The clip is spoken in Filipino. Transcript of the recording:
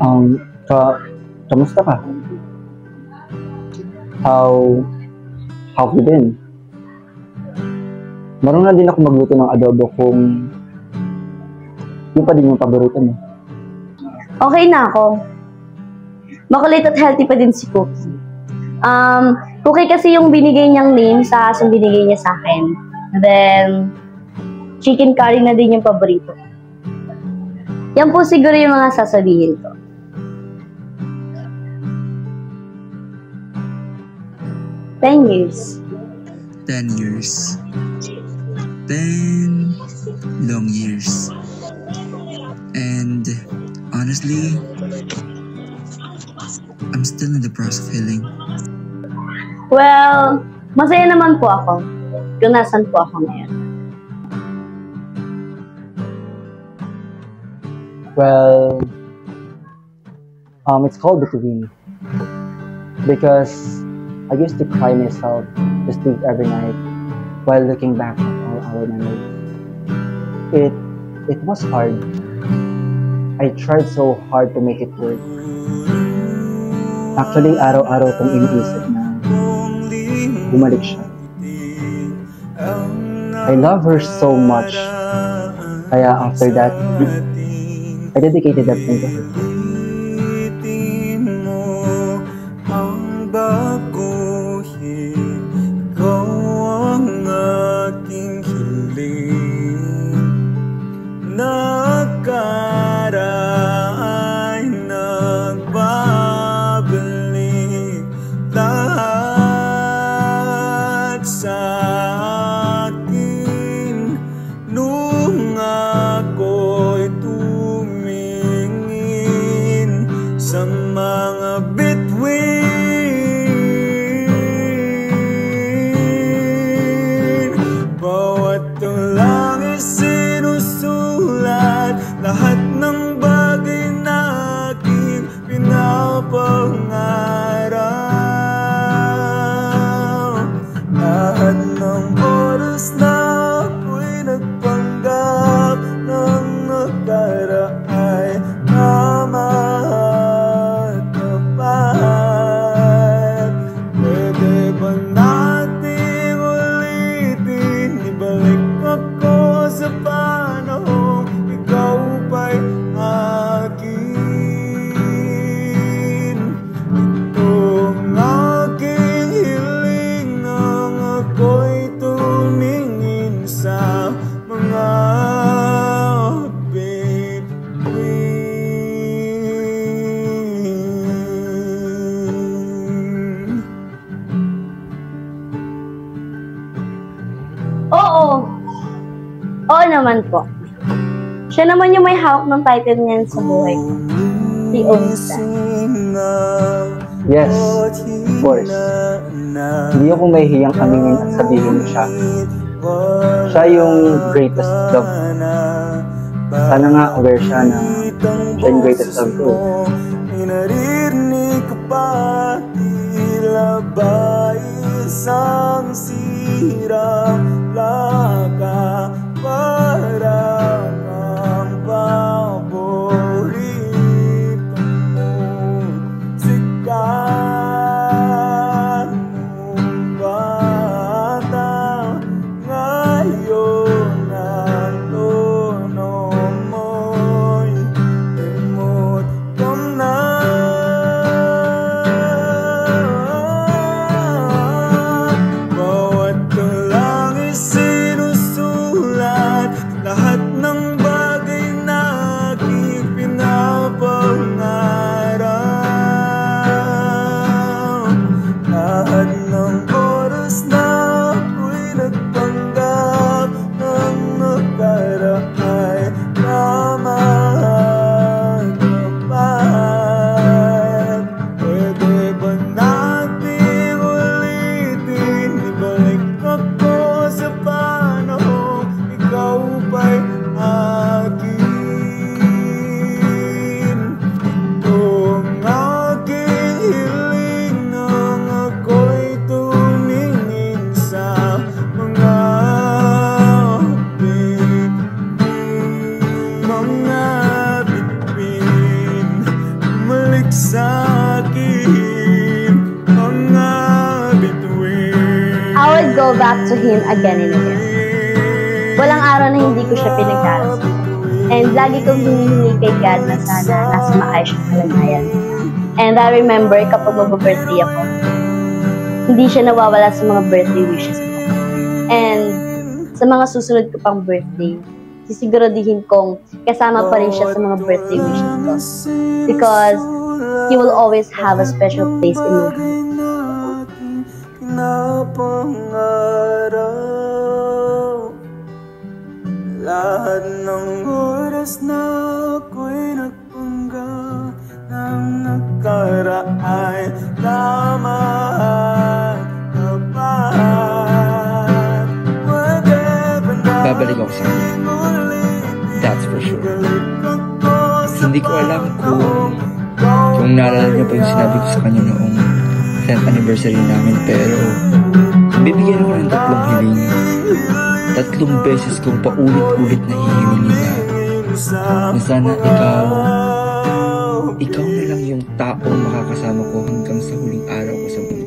Um, kamusta ka? How, how have you been? Marunong na din ako magluto ng adobo kung yun pa din yung paborito mo. Okay na ako. Makulit at healthy pa din si Cookie. Cookie kasi yung binigay niyang name sa asong binigay niya sa akin. Then, chicken curry na din yung paborito. Yan po siguro yung mga sasabihin ko. Ten years. 10 years. 10 long years. And honestly, I'm still in the process of healing. Well, masaya naman po ako kung nasan po ako ngayon. Well, it's called Between because I used to cry myself to sleep every night while looking back at all our memories. It was hard. I tried so hard to make it work. Actually, araw-araw kong iniisip na bumalik siya. I love her so much. Kaya after that, I dedicated that thing to her. Sa mga bituin, bawat tulang isinusulat, lahat ng bagay na aking pinapangarap. Lahat ng oras na ako'y nagpanggap ng nakaraan ay tama. Oo naman po. Siya naman yung may hawak ng title niyan sa buhay ko. He owns that. Yes, of course. Hindi ako mahihiyang aminin at sabihin mo siya. Siya yung greatest love. Sana nga aware siya na siya yung greatest love ko. Naririnig ko pa tila ba isang sirang plaka. Parang ang paborito mong sikat mong bata. Ngayon ang tono mo'y limot ko na. Bawat tulang isip sasabihin again and again. Walang araw na hindi ko siya pinagdarasal. And lagi kong hinihingi kay God na sana nasa maayos siyang kalagayan. And I remember kapag mag-birthday ako, hindi siya nawawala sa mga birthday wishes ko. And sa mga susunod ko pang birthday, sisiguradihin kong kasama pa rin siya sa mga birthday wishes ko. Because he will always have a special place in my heart. Lahat ng oras na ako'y nagpanggap ng nakaraan lamang tapat. Babalik ako sa kanya. That's for sure. Hindi ko alam kung naalala niyo pa yung sinabi ko sa kanya noong 10th anniversary namin, pero bibigyan ko ng 3 hiling. 3 beses kong paulit-ulit na hihingin na sana ikaw na lang yung taong makakasama ko hanggang sa huling araw ko sa mundo.